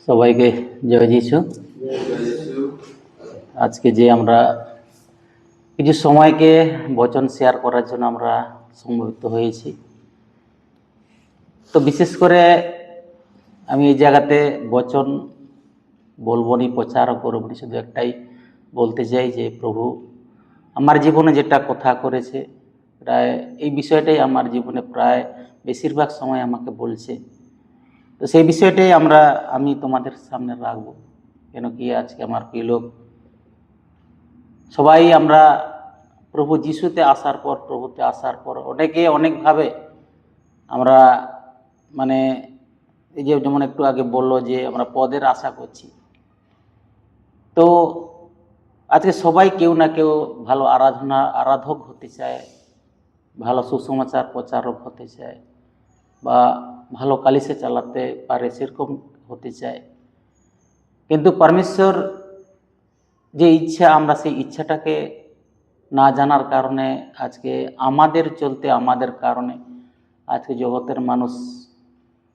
সবাইকে জয় যিশু। আজকে যে আমরা কিছু সময়কে বচন শেয়ার করার জন্য আমরা সমবেত হয়েছি, তো বিশেষ করে আমি এই জায়গাতে বচন বলবো নি, প্রচারও করবো নি, শুধু একটাই বলতে চাই যে প্রভু আমার জীবনে যেটা কথা করেছে, প্রায় এই বিষয়টাই আমার জীবনে প্রায় বেশিরভাগ সময় আমাকে বলছে। তো সেই বিষয়টাই আমি তোমাদের সামনে রাখবো। কেন কি আজকে আমার প্রিয় লোক সবাই আমরা প্রভু যিশুতে আসার পর, প্রভুতে আসার পর অনেকে অনেকভাবে আমরা মানে এই যে যেমন একটু আগে বললো যে আমরা পদের আশা করছি। তো আজকে সবাই কেউ না কেউ ভালো আরাধক হতে চায়, ভালো সুসমাচার প্রচারক হতে চায়, বা ভালো কালিসে চালাতে পারে সেরকম হতে চায়। কিন্তু পরমেশ্বর যে ইচ্ছা, আমরা সেই ইচ্ছাটাকে না জানার কারণে আজকে আমাদের চলতে, আমাদের কারণে আজকে জগতের মানুষ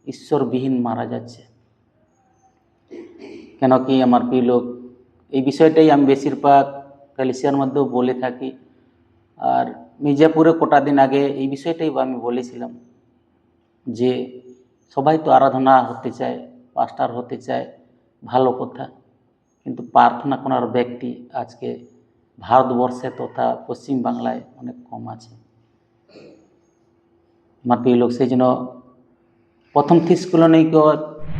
ঈশ্বরবিহীন মারা যাচ্ছে। কেন কি আমার প্রিয় লোক, এই বিষয়টাই আমি বেশিরভাগ ক্যালিসিয়ার মধ্যেও বলে থাকি। আর মির্জাপুরে কটা দিন আগে এই বিষয়টাই আমি বলেছিলাম যে সবাই তো আরাধনা হতে চায়, পাস্টার হতে চায়, ভালো কথা, কিন্তু প্রার্থনা করার ব্যক্তি আজকে ভারতবর্ষে তথা পশ্চিম বাংলায় অনেক কম আছে। আমার প্রিয় লোক, সেই জন্য প্রথম থিসকুলনীক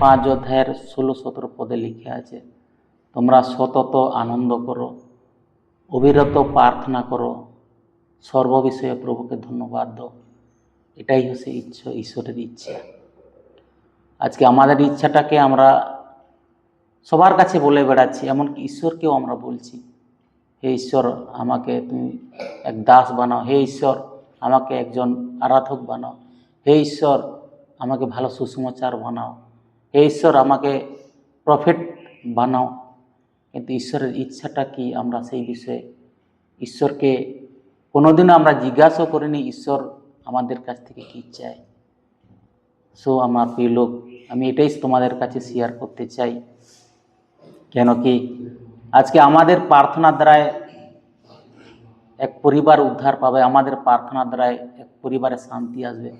5 অধ্যায়ের 16-17 পদে লিখে আছে, তোমরা সতত আনন্দ করো, অবিরত প্রার্থনা করো, সর্ববিষয়ে প্রভুকে ধন্যবাদ দাও। এটাই হচ্ছে ঈশ্বরের ইচ্ছা। আজকে আমাদের ইচ্ছাটাকে আমরা সবার কাছে বলে বেড়াচ্ছি, এমনকি ঈশ্বরকেও আমরা বলছি, হে ঈশ্বর আমাকে তুমি এক দাস বানাও, হে ঈশ্বর আমাকে একজন আরাধক বানাও, হে ঈশ্বর আমাকে ভালো সুসমাচার বানাও, হে ঈশ্বর আমাকে প্রফেট বানাও। কিন্তু ঈশ্বরের ইচ্ছাটা কি, আমরা সেই বিষয়ে ঈশ্বরকে কোনোদিনও আমরা জিজ্ঞাসাও করিনি ঈশ্বর আমাদের কাছ থেকে কী চায়। সো আমার প্রিয় লোক, আমি এটাই তোমাদের কাছে শেয়ার করতে চাই। কেন কি আজকে আমাদের প্রার্থনার দ্বারায় এক পরিবার উদ্ধার পাবে, আমাদের প্রার্থনার দ্বারায় এক পরিবারে শান্তি আসবে,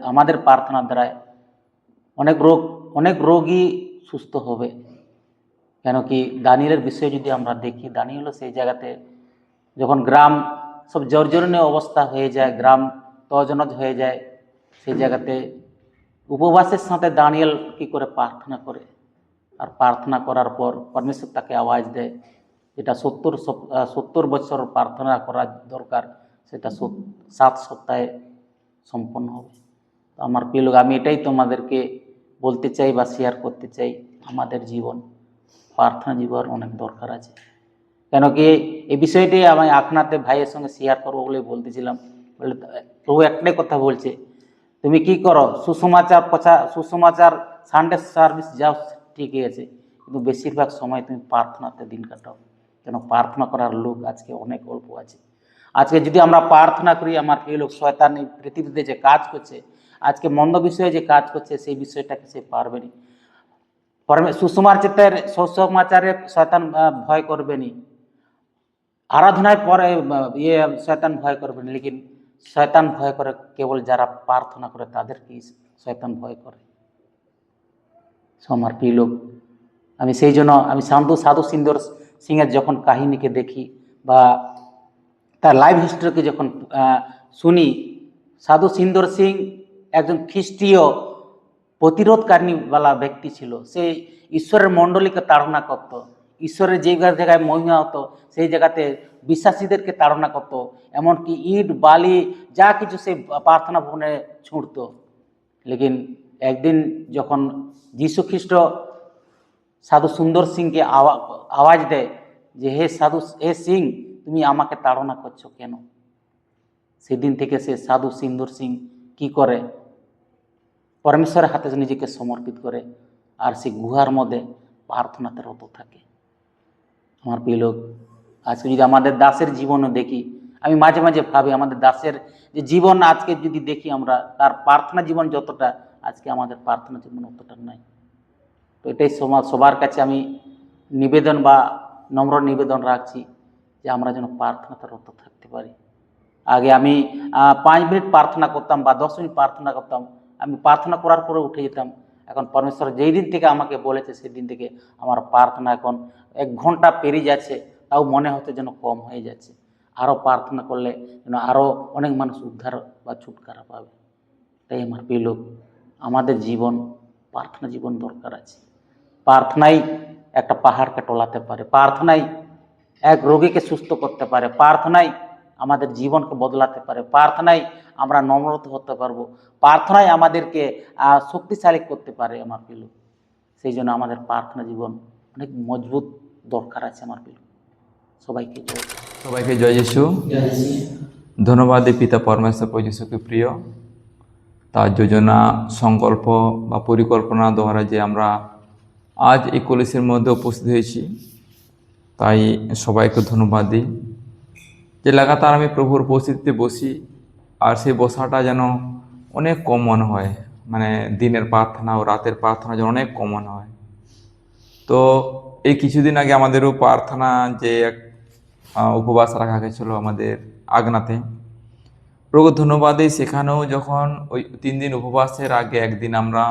আমাদের প্রার্থনার দ্বারায় অনেক রোগী সুস্থ হবে। কেন কি দানিয়েলের বিষয়ে যদি আমরা দেখি, দানিয়েল সেই জায়গাতে যখন গ্রাম সব জর্জরীয় অবস্থা হয়ে যায়, গ্রাম তছনছ হয়ে যায়, সেই জায়গাতে উপবাসের সাথে দানিয়েল কি করে প্রার্থনা করে, আর প্রার্থনা করার পর পরমেশ্বর তাকে আওয়াজ দেয়, যেটা 70 বছর প্রার্থনা করা দরকার, সেটা 7 সপ্তাহে সম্পন্ন হবে। তো আমার প্রিয় লোক, আমি এটাই তোমাদেরকে বলতে চাই বা শেয়ার করতে চাই, আমাদের প্রার্থনা জীবন অনেক দরকার আছে। কেন কি এই বিষয়টি আমি আপনাদের ভাইয়ের সঙ্গে শেয়ার করবো বলে বলতেছিলাম। বলে প্রভু একটাই কথা বলছে, তুমি কি করো, সুসমাচার সানডে সার্ভিস যাও, ঠিকই আছে, কিন্তু বেশিরভাগ সময় তুমি প্রার্থনাতে দিন কাটাও। কেন প্রার্থনা করার লোক আজকে অনেক অল্প আছে। আজকে যদি আমরা প্রার্থনা করি, আমার প্রিয় লোক, শয়তান এই পৃথিবীতে যে কাজ করছে, আজকে মন্দ বিষয়ে যে কাজ করছে, সেই বিষয়টাকে সে পারবে না। সুসমাচারে শয়তান ভয় করবে নি, আরাধনায় পরে শয়তান ভয় করবে না, লেকিন শয়তান ভয় করে কেবল যারা প্রার্থনা করে তাদেরকে শয়তান ভয় করে। আমার প্রিয় লোক, আমি সেই জন্য আমি সাধু সুন্দর সিংয়ের যখন কাহিনীকে দেখি বা তার লাইভ হিস্ট্রিকে যখন শুনি, সাধু সুন্দর সিং একজন খ্রিস্টীয় প্রতিরোধকারীওয়ালা ব্যক্তি ছিল। সে ঈশ্বরের মণ্ডলীকে তাড়না করত, ঈশ্বরের যে জায়গায় মহিমা হতো সেই জায়গাতে বিশ্বাসীদেরকে তাড়না করত, এমনকি ইট বালি যা কিছু সে প্রার্থনা ভবনে ছুঁড়ত। লেকিন একদিন যখন যীশু খ্রিস্ট সাধু সুন্দর সিংকে আওয়াজ দেয় যে হে সিং, তুমি আমাকে তাড়না করছো কেন, সেদিন থেকে সে সাধু সুন্দর সিং কি করে, পরমেশ্বরের হাতে নিজেকে সমর্পিত করে, আর সে গুহার মধ্যে প্রার্থনাতে রত থাকে। আমার প্রিয় লোক, আজকে যদি আমাদের দাসের জীবনও দেখি, আমি মাঝে মাঝে ভাবি আমাদের দাসের যে জীবন আজকে যদি দেখি আমরা, তার প্রার্থনা জীবন যতটা, আজকে আমাদের প্রার্থনা জীবন অতটা নাই। তো এটাই সবার কাছে আমি নিবেদন বা নম্র নিবেদন রাখছি যে আমরা যেন প্রার্থনাতে রত থাকতে পারি। আগে আমি 5 মিনিট প্রার্থনা করতাম বা 10 মিনিট প্রার্থনা করতাম, আমি প্রার্থনা করার পরে উঠে যেতাম। এখন পরমেশ্বর যেই দিন থেকে আমাকে বলেছে সেই দিন থেকে আমার প্রার্থনা এখন 1 ঘন্টা পেরিয়ে যাচ্ছে, তাও মনে হচ্ছে যেন কম হয়ে যাচ্ছে। আরও প্রার্থনা করলে যেন আরও অনেক মানুষ উদ্ধার বা ছুটকারা পাবে। তাই আমার প্রিয় লোক, আমাদের জীবন প্রার্থনা জীবন দরকার আছে। প্রার্থনাই একটা পাহাড়কে টলাতে পারে, প্রার্থনাই এক রোগীকে সুস্থ করতে পারে, প্রার্থনাই আমাদের জীবনকে বদলাতে পারে, প্রার্থনাই আমরা নম্রত হতে পারবো, প্রার্থনাই আমাদেরকে শক্তিশালী করতে পারে আমার প্রিয়। সেই জন্য আমাদের প্রার্থনা জীবন অনেক মজবুত দরকার আছে আমার প্রিয়। সবাইকে জয় যিশু। ধন্যবাদ পিতা পরমেশ্বর প্রভু যিশুকে প্রিয়, তার যোজনা সংকল্প বা পরিকল্পনা দ্বারা যে আমরা আজ এই কলেজের মধ্যে উপস্থিত হয়েছি, তাই সবাইকে ধন্যবাদ দিই যে লাগাতার আমি প্রভুর উপস্থিতিতে বসি, আর সেই বসাটা যেন অনেক কম মনে হয়, মানে দিনের প্রার্থনা ও রাতের প্রার্থনা যেন অনেক কম মনে হয়। তো এই কিছুদিন আগে আমাদেরও প্রার্থনা যে এক উপবাস রাখা গেছিল আমাদের আগনাতে, প্রভু ধন্যবাদ দিই। সেখানেও যখন ওই 3 দিন উপবাসের আগে একদিন আমরা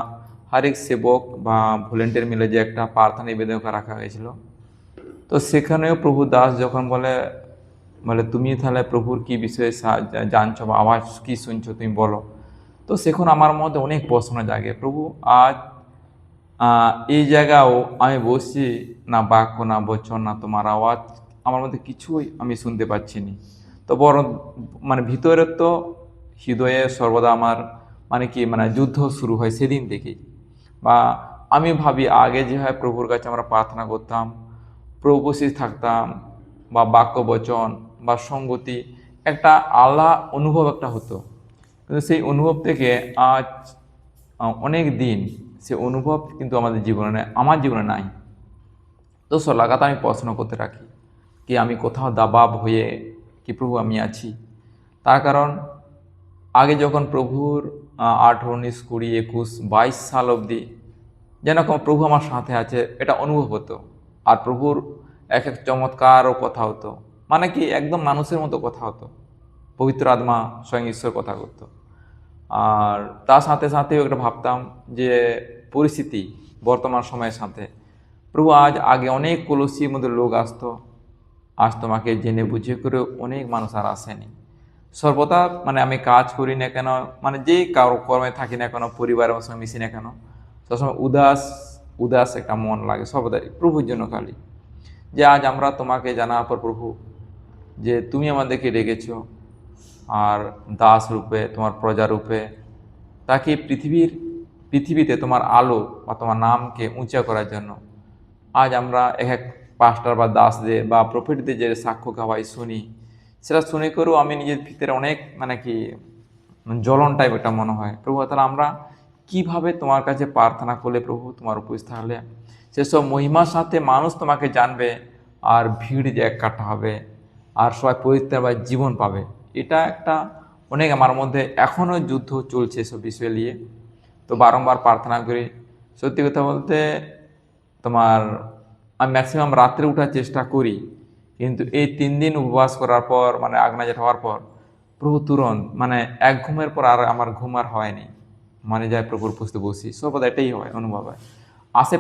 হরেক সেবক বা ভলেন্টিয়ার মিলে যে একটা প্রার্থনা নিবেদন রাখা হয়েছিল, তো সেখানেও প্রভু দাস যখন বলে তুমি তাহলে প্রভুর কি বিষয়ে জানছো বা আওয়াজ কি শুনছো তুমি বলো। তো সেখানে আমার মধ্যে অনেক প্রশ্ন জাগে, প্রভু আজ এই জায়গাও আমি বসছি, না বাক্য না বচন না তোমার আওয়াজ আমার মধ্যে কিছুই আমি শুনতে পাচ্ছি না। তো বরং ভিতরে তো হৃদয়ে সর্বদা আমার যুদ্ধ শুরু হয় সেদিন থেকেই। বা আমি ভাবি আগে যেভাবে প্রভুর কাছে আমরা প্রার্থনা করতাম, প্রভু উপস্থিত থাকতাম, বা বাক্য বচন বা সঙ্গতি একটা আলাদা অনুভব একটা হতো, কিন্তু সেই অনুভব থেকে আজ অনেক দিন সে অনুভব কিন্তু আমাদের জীবনে আমার জীবনে নাই। তো লাগাতার আমি প্রশ্ন করতে রাখি কি আমি কোথাও দাবাব হয়ে কি প্রভু আমি আছি। তার কারণ আগে যখন প্রভুর 18, 19, 20, 21, 22 সাল অবধি যেন প্রভু আমার সাথে আছে এটা অনুভব হতো। আর প্রভুর এক এক চমৎকারও কথা হতো, কি একদম মানুষের মতো কথা হতো, পবিত্র আত্মা স্বয়ং ঈশ্বর কথা করতো। আর তার সাথে সাথেও একটা ভাবতাম যে পরিস্থিতি বর্তমান সময়ের সাথে প্রভু আগে অনেক কলসির মধ্যে লোক আসতো, আজ তোমাকে জেনে বুঝে করে অনেক মানুষ আর আসেনি। সর্বদা আমি কাজ করি না কেন, যে কারো কর্মে থাকি না কেন, পরিবারের সঙ্গে মিশি না কেন, সবসময় উদাস উদাস একটা মন লাগে সর্বদাই প্রভুর জন্য খালি। যে আজ আমরা তোমাকে জানার পর প্রভু যে তুমি আমাদেরকে ডেকেছো আর দাস রূপে তোমার প্রজা রূপে, তাকে পৃথিবীতে তোমার আলো বা তোমার নামকে উঁচা করার জন্য আজ আমরা এক পাস্টার বা দাসদের বা প্রফেটদের যে সাক্ষ্য গাওয়াই শুনি, সেটা শুনে করেও আমি নিজের ভিতরে অনেক জ্বলন টাইপ একটা মনে হয়। প্রভু তাহলে আমরা কিভাবে তোমার কাছে প্রার্থনা করলে প্রভু তোমার উপস্থিত থাকলে সেসব মহিমার সাথে মানুষ তোমাকে জানবে, আর ভিড় যে এক কাটা হবে, আর সবাই পরিত্রাণ বা জীবন পাবে। এটা একটা অনেক আমার মধ্যে এখনও যুদ্ধ চলছে এসব বিষয় নিয়ে। তো বারংবার প্রার্থনা করি। সত্যি কথা বলতে আমি ম্যাক্সিমাম রাত্রে উঠার চেষ্টা করি, কিন্তু এই 3 দিন উপবাস করার পর আগনা যেটা হওয়ার পর প্রভু তুরন্ত এক ঘুমের পর আর আমার ঘুম আর হয়নি, যায় প্রভুর উপস্থিতি বসি, সর্বদা এটাই হয়, অনুভব হয়।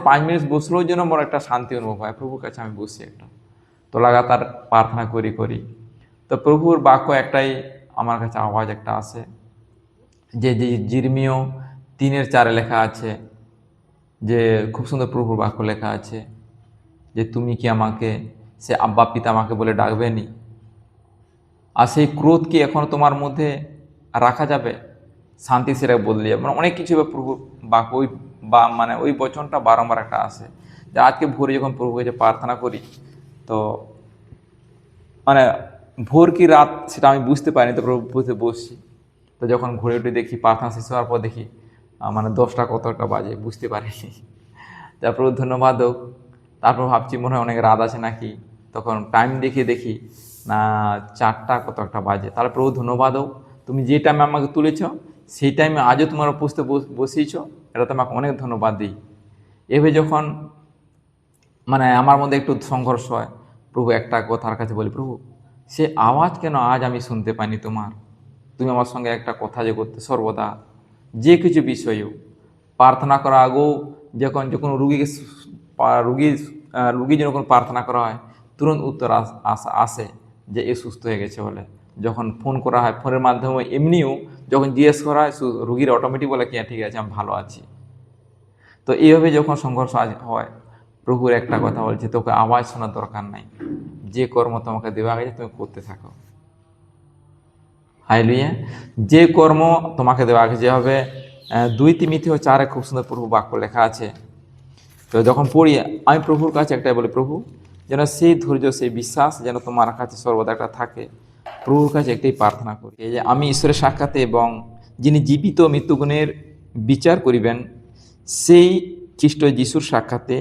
5 মিনিট বসলেও যেন আমার একটা শান্তি অনুভব হয়, প্রভুর কাছে আমি বসি একটা। তো লাগাতার প্রার্থনা করি। তো প্রভুর বাক্য একটাই আমার কাছে আওয়াজ একটা আসে, যে জিরমিয় 3:4 লেখা আছে, যে খুব সুন্দর প্রভুর বাক্য লেখা আছে যে তুমি কি আমাকে সে আব্বা পিতা আমাকে বলে ডাকবে নি? আর সেই ক্রোধ কি এখন তোমার মধ্যে রাখা যাবে? শান্তি সেটা বদলে যাবে। অনেক কিছু প্রভু বাক্য ওই বচনটা বারংবার একটা আসে। যে আজকে ভোরে যখন প্রভু কাছে প্রার্থনা করি, তো ভোর কি রাত সেটা আমি বুঝতে পারিনি, তো প্রভু বসছি। তো যখন ঘুরে উঠে দেখি প্রার্থনা শেষ হওয়ার পর দেখি 10টা কতটা বাজে, বুঝতে পারিনি। তারপর ধন্যবাদ হোক। তারপর ভাবছি মনে হয় অনেক রাত আছে নাকি, তখন টাইম দেখি না 4টা কত একটা বাজে। তাহলে প্রভু ধন্যবাদ হোক, তুমি যে টাইমে আমাকে তুলেছ সেই টাইমে আজও তোমার উপস্থিত বসিয়েছ, এটা তোমাকে অনেক ধন্যবাদ দিই। এভাবে যখন মানে আমার মধ্যে একটু সংঘর্ষ হয়, প্রভু একটা কথার কাছে বলি, প্রভু সে আওয়াজ কেন আজ আমি শুনতে পাইনি তোমার? তুমি আমার সঙ্গে একটা কথা যে করতে সর্বদা, যে কিছু বিষয়েও প্রার্থনা করা আগেও যখন যখন রুগীকে রুগীর জন্য কোনো প্রার্থনা করা হয়, তুরন্ত উত্তর আসে যে এ সুস্থ হয়ে গেছে বলে। যখন ফোন করা হয় ফোনের মাধ্যমে এমনিও যখন জিজ্ঞেস করা হয়, রুগীর অটোমেটিক বলে কি ঠিক আছে আমি ভালো আছি। তো এইভাবে যখন সংঘর্ষ হয়, প্রভুর একটা কথা বলছে, তোকে আওয়াজ শোনার দরকার নাই, যে কর্ম তোমাকে দেওয়া গেছে তুমি করতে থাকো। হাইলুয়া, যে কর্ম তোমাকে দেওয়া গেছে, যেভাবে 2 তিমোথেও 4 খুব সুন্দর প্রভু বাক্য লেখা আছে। তো যখন পড়ি আমি প্রভুর কাছে একটাই বলি, প্রভু যেন সেই ধৈর্য সেই বিশ্বাস যেন তোমার কাছে সর্বদা একটা থাকে। প্রভুর কাছে একটাই প্রার্থনা করি, এই যে আমি ঈশ্বরের সাক্ষাতে এবং যিনি জীবিত মৃত্যুগুণের বিচার করিবেন সেই খ্রিস্ট যিশুর সাক্ষাতে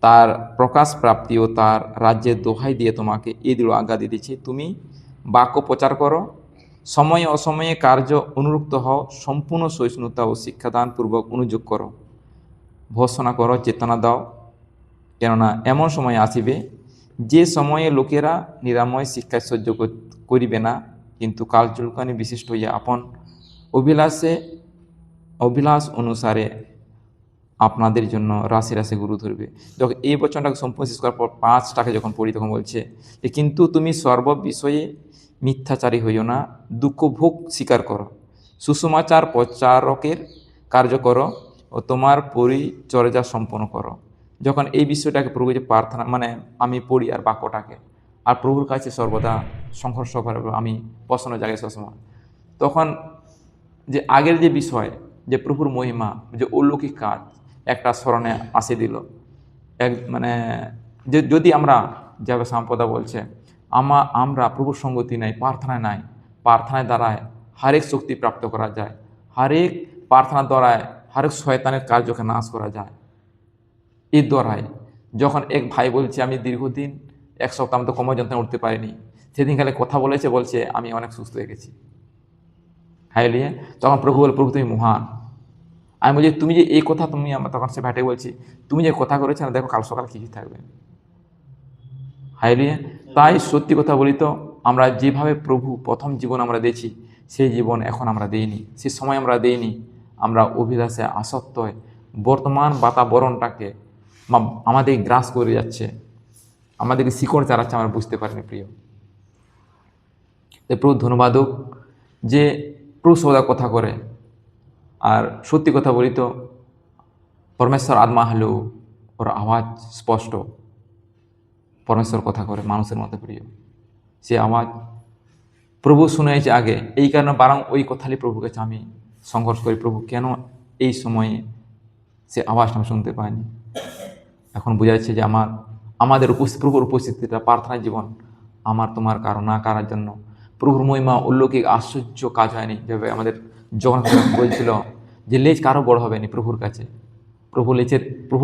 তার প্রকাশ প্রাপ্তি ও তার রাজ্যের দোহাই দিয়ে তোমাকে এই দৃঢ় আজ্ঞা দিতেছি, তুমি বাক্য প্রচার করো, সময়ে অসময়ে কার্য অনুরক্ত হও, সম্পূর্ণ সহিষ্ণুতা ও শিক্ষাদানপূর্বক অনুযোগ করো, ভর্ৎসনা করো, চেতনা দাও। কেননা এমন সময় আসিবে যে সময়ে লোকেরা নিরাময় শিক্ষায় সহ্য করিবে না, কিন্তু কালচুলকানি বিশিষ্ট হইয়া আপন অভিলাষ অনুসারে আপনাদের জন্য রাশি রাশি গুরু ধরবে। যখন এই বচনটাকে সম্পূর্ণ শেষ করার পর 5টাকে যখন পড়ি তখন বলছে যে কিন্তু তুমি সর্ব বিষয়ে মিথ্যাচারী হইও না, দুঃখ ভোগ স্বীকার করো, সুসমাচার প্রচারকের কার্য করো ও তোমার পরিচর্যা সম্পন্ন করো। যখন এই বিষয়টাকে প্রভু যে প্রার্থনা মানে আমি পড়ি আর বাক্যটাকে আর প্রভুর কাছে সর্বদা সংঘর্ষ করে আমি প্রশ্ন জাগে সবসময়, তখন যে আগের যে বিষয় যে প্রভুর মহিমা যে অলৌকিক কাজ একটা স্মরণে আসে দিল। মানে যে যদি আমরা যাবে সাম্পদা বলছে আমরা প্রভুর সঙ্গতি নাই, প্রার্থনায় নাই, প্রার্থনায় দ্বারায় হরেক শক্তি প্রাপ্ত করা যায়, হরেক প্রার্থনার দ্বারায় হরেক শয়তানের কার্যকে নাশ করা যায়। এর দ্বারাই যখন এক ভাই বলছে আমি দীর্ঘদিন 1 সপ্তাহ মতো কোমর যন্ত্রণা উঠতে পারিনি, সেদিন খালি কথা বলছে আমি অনেক সুস্থ হয়ে গেছি। হাইলিয়ে তখন প্রভু বলে, প্রভু তুমি মহান। আমি বলছি তুমি যে এই কথা তুমি আমার, তখন সে ভাইটাকে বলছি তুমি যে কথা করেছো না, দেখো কাল সকাল কিছু থাকবে। হাইলিয়ে তাই সত্যি কথা বলি তো, আমরা যেভাবে প্রভু প্রথম জীবন আমরা দিয়েছি সেই জীবন এখন আমরা দিইনি, সে সময় আমরা দিইনি। আমরা অভিলাষে আসক্ত হয়ে বর্তমান বাতাবরণটাকে আমাদের গ্রাস করে যাচ্ছে, আমাদেরকে শিকড় চালাচ্ছে, আমরা বুঝতে পারিনি প্রিয়। তাই প্রভু ধন্যবাদ হোক যে প্রভু সদা কথা করে। আর সত্যি কথা বলি তো, পরমেশ্বর আত্মা হলেও ওর আওয়াজ স্পষ্ট, পরমেশ্বর কথা করে মানুষের মতো প্রিয়। সে আওয়াজ প্রভু শুনেছে আগে, এই কারণে বরং ওই কথাটি প্রভুর কাছে আমি সংঘর্ষ করি, প্রভু কেন এই সময়ে সে আওয়াজটা আমি শুনতে পাইনি। এখন বোঝা যাচ্ছে যে আমাদের প্রভুর উপস্থিতিটা প্রার্থনার জীবন আমার তোমার কারণ না করার জন্য প্রভুর মহিমা অলৌকিক আশ্চর্য কাজ হয়নি। যেভাবে আমাদের যখন বলছিল যে লেজ কারো বড় হবে না প্রভুর কাছে, প্রভু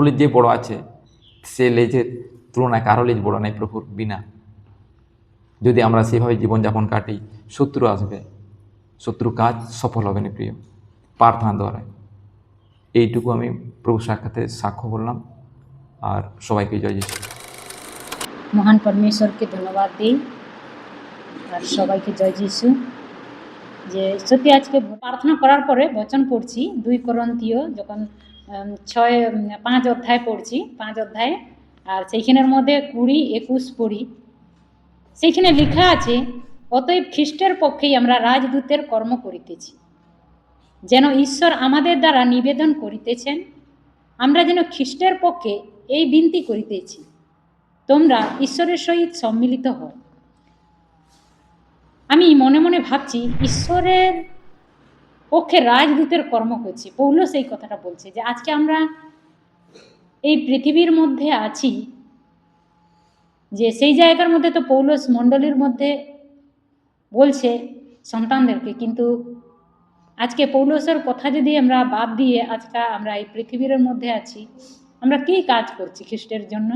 লেজ যে বড় আছে সে লেজের তুলনায় কারো লেজ বড় নাই প্রভুর বিনা। যদি আমরা সেভাবে জীবনযাপন কাটি, শত্রু আসবে, শত্রু কাজ সফল হবে না প্রিয়, প্রার্থনা দ্বারা। এইটুকু আমি প্রভু সাক্ষাতে সাক্ষ্য বললাম। আর সবাইকে জয় যিশু। মহান পরমেশ্বরকে ধন্যবাদ দিই আর সবাইকে জয় যিশু। যে সত্যি আজকে প্রার্থনা করার পরে বচন পড়ছি 2 করন্থীয় যখন 5 অধ্যায় পড়ছি, 5 অধ্যায়, আর সেইখানের মধ্যে 20-21 পড়ি। সেইখানে লেখা আছে, অতএব খ্রিস্টের পক্ষেই আমরা রাজদূতের কর্ম করিতেছি, যেন ঈশ্বর আমাদের দ্বারা নিবেদন করিতেছেন, আমরা যেন খ্রিস্টের পক্ষে এই বিনতি করিতেছি, তোমরা ঈশ্বরের সহিত সম্মিলিত হও। আমি মনে মনে ভাবছি ঈশ্বরের পক্ষে রাজদূতের কর্ম করছি। পৌলুস এই কথাটা বলছে যে আজকে আমরা এই পৃথিবীর মধ্যে আছি, যে সেই জায়গার মধ্যে তো পৌলুস মণ্ডলীর মধ্যে বলছে সন্তানদেরকে, কিন্তু আজকে পৌলুসের কথা যদি আমরা বাদ দিয়ে আজকে আমরা এই পৃথিবীর মধ্যে আছি, আমরা কি কাজ করছি খ্রিস্টের জন্য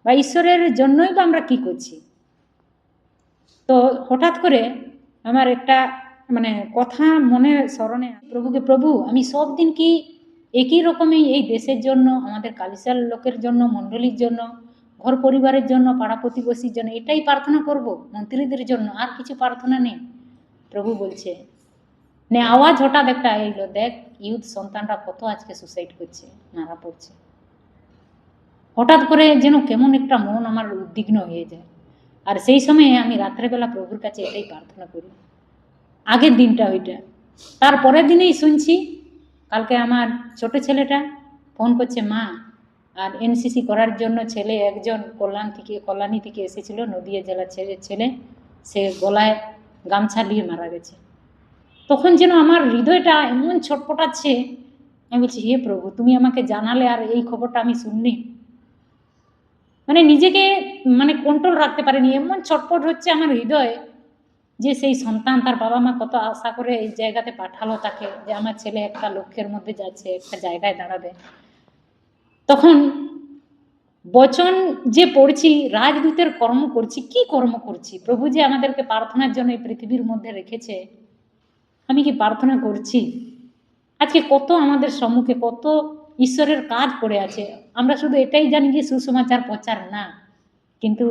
বা ঈশ্বরের জন্যই বা আমরা কি করছি? তো হঠাৎ করে আমার একটা কথা মনে স্মরণে, প্রভু আমি সব দিন কি একই রকমই এই দেশের জন্য, আমাদের কালিসার লোকের জন্য, মণ্ডলীর জন্য, ঘর পরিবারের জন্য, পাড়া প্রতিবেশীর জন্য এটাই প্রার্থনা করব, মন্ত্রীদের জন্য আর কিছু প্রার্থনা নেই। প্রভু বলছে নে আওয়াজ হঠাৎ একটা এলো, দেখ ইউথ সন্তানরা কত আজকে সুসাইড করছে, মারা পড়ছে। হঠাৎ করে যেন কেমন একটা মন আমার উদ্বিগ্ন হয়ে যায়। আর সেই সময়ে আমি রাত্রেবেলা প্রভুর কাছে এটাই প্রার্থনা করি, আগের দিনটা ওইটা। তার পরের দিনেই শুনছি কালকে আমার ছোট ছেলেটা ফোন করছে, মা আর এনসিসি করার জন্য ছেলে একজন কল্যাণী থেকে এসেছিল, নদিয়া জেলার ছেলে, সে গলায় গামছা দিয়ে মারা গেছে। তখন যেন আমার হৃদয়টা এমন ছটপটাচ্ছে, আমি বলছি হে প্রভু, তুমি আমাকে জানালে আর এই খবরটা আমি শুননি। মানে নিজেকে কন্ট্রোল রাখতে পারিনি, এমন ছটপট হচ্ছে আমার হৃদয়ে যে সেই সন্তান তার বাবা মা কত আশা করে এই জায়গাতে পাঠালো তাকে, যে আমার ছেলে একটা লক্ষ্যের মধ্যে যাচ্ছে, একটা জায়গায় দাঁড়াবে। তখন বচন যে পড়ছি, রাজদূতের কর্ম করছি, কি কর্ম করছি? প্রভু যে আমাদেরকে প্রার্থনার জন্য এই পৃথিবীর মধ্যে রেখেছে, আমি কি প্রার্থনা করছি? আজকে কত আমাদের সম্মুখে কত ঈশ্বরের কাজ পড়ে আছে, আমরা শুধু এটাই জানি যে সুসমাচার প্রচার না, কিন্তু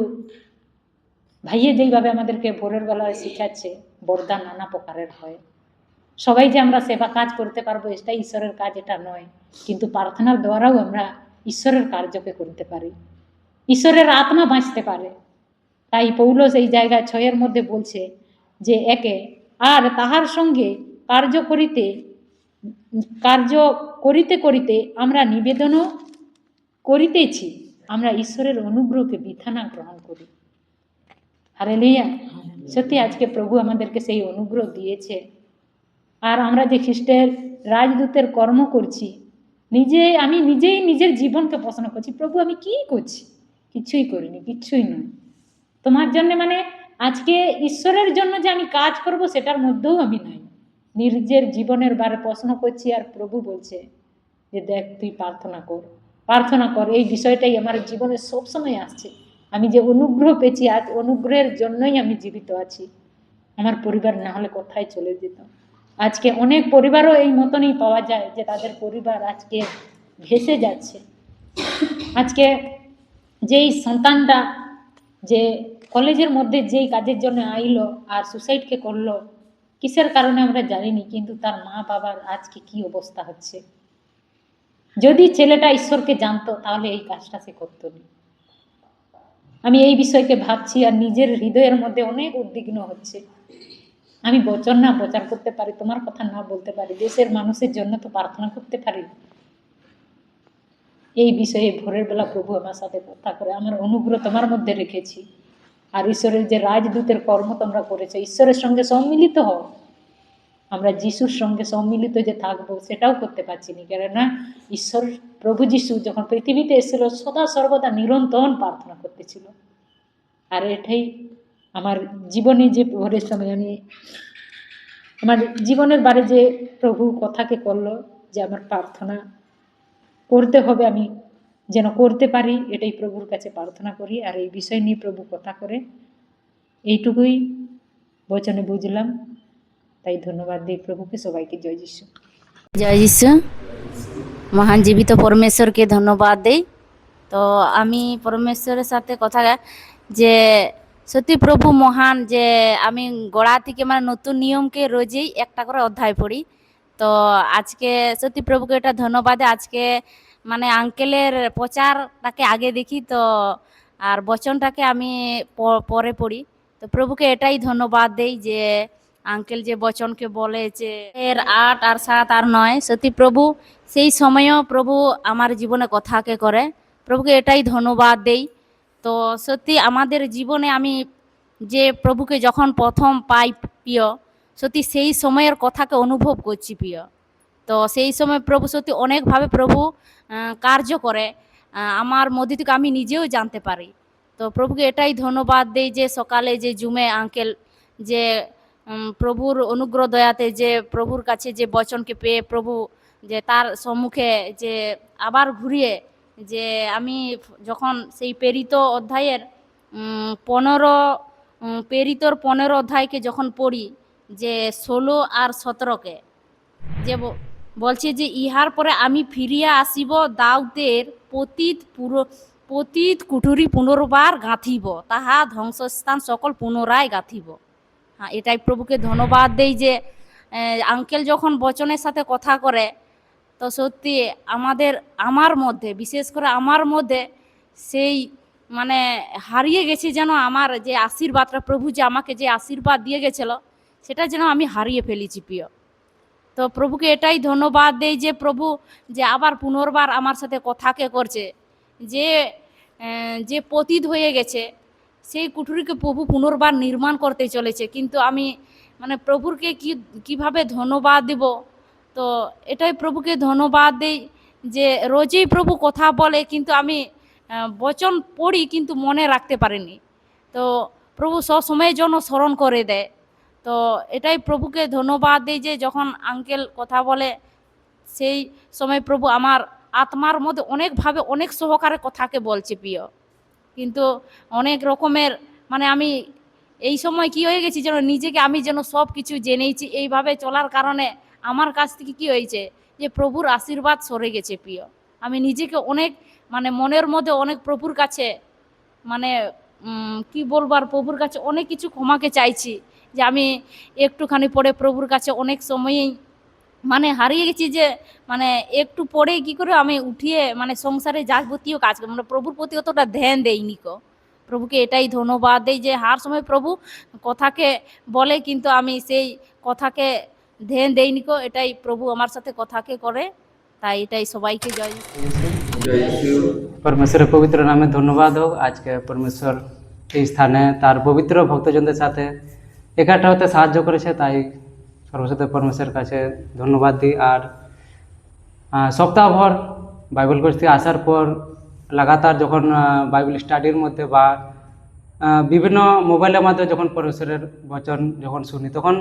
ভাইয়ে যেইভাবে আমাদেরকে ভোরের বেলায় শিখাচ্ছে, বরদান নানা প্রকারের হয়। সবাই যে আমরা সেবা কাজ করতে পারবো এটাই ঈশ্বরের কাজ, এটা নয়, কিন্তু প্রার্থনার দ্বারাও আমরা ঈশ্বরের কার্যকে করতে পারি, ঈশ্বরের আত্মা বাঁচতে পারে। তাই পৌলুস এই জায়গায় 6 মধ্যে বলছে যে একে আর তাহার সঙ্গে কার্য করিতে করিতে আমরা নিবেদনও করিতেছি, আমরা ঈশ্বরের অনুগ্রহকে বৃথা না গ্রহণ করি। হালেলুয়া। সত্যি আজকে প্রভু আমাদেরকে সেই অনুগ্রহ দিয়েছে। আর আমরা যে খ্রিস্টের রাজদূতের কর্ম করছি, আমি নিজেই নিজের জীবনকে প্রশ্ন করছি, প্রভু আমি কি করছি? কিছুই করিনি, কিছুই নয় তোমার জন্য। আজকে ঈশ্বরের জন্য যে আমি কাজ করব সেটার মধ্যেও আমি নাই, নিজের জীবনের বারে প্রশ্ন করছি। আর প্রভু বলছে যে দেখ তুই প্রার্থনা কর। এই বিষয়টাই আমার জীবনে সবসময় আসছে, আমি যে অনুগ্রহ পেয়েছি, আজ অনুগ্রহের জন্যই আমি জীবিত আছি। আমার পরিবার না হলে কোথায় চলে যেত। আজকে অনেক পরিবারও এই মতনই পাওয়া যায় যে তাদের পরিবার আজকে ভেসে যাচ্ছে। আজকে যেই সন্তানটা যে কলেজের মধ্যে যেই কাজের জন্য আইলো আর সুসাইডকে করলো, কিসের কারণে আমরা জানিনি, কিন্তু তার মা বাবার আজকে কি অবস্থা হচ্ছে। যদি ছেলেটা ঈশ্বরকে জানতো তাহলে এই কাজটা সে করতো না। আমি এই বিষয়কে ভাবছি আর নিজের হৃদয়ের মধ্যে অনেক উদ্বিগ্ন হচ্ছে। আমি বচন না প্রচার করতে পারি, তোমার কথা না বলতে পারি, দেশের মানুষের জন্য তো প্রার্থনা করতে পারি। এই বিষয়ে ভোরের বেলা প্রভু আমার সাথে কথা করে, আমার অনুগ্রহ তোমার মধ্যে রেখেছি। আর ঈশ্বরের যে রাজদূতের কর্ম তোমরা করেছো, ঈশ্বরের সঙ্গে সম্মিলিত হও। আমরা যিশুর সঙ্গে সম্মিলিত যে থাকবো সেটাও করতে পারছি না, কেননা ঈশ্বর প্রভু যিশু যখন পৃথিবীতে এসেছিল সদা সর্বদা নিরন্তর প্রার্থনা করতেছিল। আর এটাই আমার জীবনে যে ভোরের সময় আমি আমার জীবনের বারে যে প্রভু কথাকে করলো যে আমার প্রার্থনা করতে হবে, আমি যেন করতে পারি, এটাই প্রভুর কাছে প্রার্থনা করি। আর এই বিষয় নিয়ে প্রভু কথা করে, এইটুকুই বচনে বুঝলাম। তাই ধন্যবাদ দিই প্রভুকে। সবাইকে জয় যিশু। জয় যিশু। মহান জীবিত পরমেশ্বরকে ধন্যবাদ দেই। তো আমি পরমেশ্বরের সাথে কথা যে সত্যি প্রভু মহান, যে আমি গোড়া থেকে নতুন নিয়মকে রোজই একটা করে অধ্যায় পড়ি। তো আজকে সত্যি প্রভুকে এটা ধন্যবাদ। আজকে আঙ্কেলের প্রচারটাকে আগে দেখি, তো আর বচনটাকে আমি পরে পড়ি। তো প্রভুকে এটাই ধন্যবাদ দেই যে আঙ্কেল যে বচনকে বলে যে 8 আর 7 আর 9, সত্যি প্রভু সেই সময়ও প্রভু আমার জীবনে কথাকে করে। প্রভুকে এটাই ধন্যবাদ দেই। তো সত্যি আমাদের জীবনে আমি যে প্রভুকে যখন প্রথম পাই প্রিয়, সত্যি সেই সময়ের কথাকে অনুভব করছি প্রিয়। তো সেই সময় প্রভু সত্যি অনেকভাবে প্রভু কার্য করে আমার মধ্যে থেকে, আমি নিজেও জানতে পারি। তো প্রভুকে এটাই ধন্যবাদ দেই যে সকালে যে জুমে আঙ্কেল যে প্রভুর অনুগ্রহ দয়াতে যে প্রভুর কাছে যে বচনকে পেয়ে প্রভু যে তার সম্মুখে যে আবার ঘুরিয়ে যে আমি যখন সেই প্রেরিত অধ্যায়ের 15 অধ্যায়কে যখন পড়ি, যে 16 আর 17কে যে বলছে যে ইহার পরে আমি ফিরিয়া আসিব, দাউদের পতিত কুঠুরি পুনর্বার গাঁথিব, তাহা ধ্বংসস্থান সকল পুনরায় গাঁথিব। হ্যাঁ, এটাই প্রভুকে ধন্যবাদ দেই যে আঙ্কেল যখন বচনের সাথে কথা করে, তো সত্যি আমার মধ্যে, বিশেষ করে আমার মধ্যে সেই মানে হারিয়ে গেছি যেন আমার যে আশীর্বাদটা, প্রভু যে আমাকে যে আশীর্বাদ দিয়ে গেছিল, সেটা যেন আমি হারিয়ে ফেলেছি প্রিয়। তো প্রভুকে এটাই ধন্যবাদ দেই যে প্রভু যে আবার পুনর্বার আমার সাথে কথাকে করছে, যে যে পতিত হয়ে গেছে সেই কুঠুরিকে প্রভু পুনর্বার নির্মাণ করতে চলেছে। কিন্তু আমি মানে প্রভুকে কিভাবে ধন্যবাদ দিব, তো এটাই প্রভুকে ধন্যবাদ দেই যে রোজই প্রভু কথা বলে, কিন্তু আমি বচন পড়ি কিন্তু মনে রাখতে পারিনি। তো প্রভু সব সময়ের জন্য স্মরণ করে দেয়। তো এটাই প্রভুকে ধন্যবাদ দিই যে যখন আঙ্কেল কথা বলে সেই সময় প্রভু আমার আত্মার মধ্যে অনেকভাবে অনেক সহকারে কথাকে বলছে প্রিয়। কিন্তু অনেক রকমের মানে আমি এই সময় কি হয়ে গেছি যেন নিজেকে আমি যেন সব কিছু জেনেইছি, এইভাবে চলার কারণে আমার কাছ থেকে কি হয়েছে যে প্রভুর আশীর্বাদ সরে গেছে প্রিয়। আমি নিজেকে অনেক মানে মনের মধ্যে অনেক প্রভুর কাছে মানে কি বলবো আর, প্রভুর কাছে অনেক কিছু ক্ষমাকে চাইছি যে আমি একটুখানি পরে প্রভুর কাছে অনেক সময়ই মানে হারিয়ে গেছি, যে মানে একটু পরে কি করে আমি উঠিয়ে মানে সংসারে যাবতীয় কাজ মানে প্রভুর প্রতি অতটা ধ্যান দেইনি কো। প্রভুকে এটাই ধন্যবাদ দেই যে হার সময় প্রভু কথাকে বলে কিন্তু আমি সেই কথাকে ধ্যান দেইনি কো। এটাই প্রভু আমার সাথে কথাকে করে, তাই এটাই সবাইকে জয় পরমেশ্বরের পবিত্র নামে ধন্যবাদ হোক। আজকে পরমেশ্বর এই স্থানে তার পবিত্র ভক্তজনদের সাথে একাটা হতে সাহায্য করেছে, তাই সর্বশত পরমেশ্বরের কাছে ধন্যবাদ দিই। আর সপ্তাহভর বাইবেল কোর্স থেকে আসার পর লাগাতার যখন বাইবেল স্টাডির মধ্যে বা বিভিন্ন মোবাইলের মাধ্যমে যখন পরমেশ্বরের বচন যখন শুনি, তখন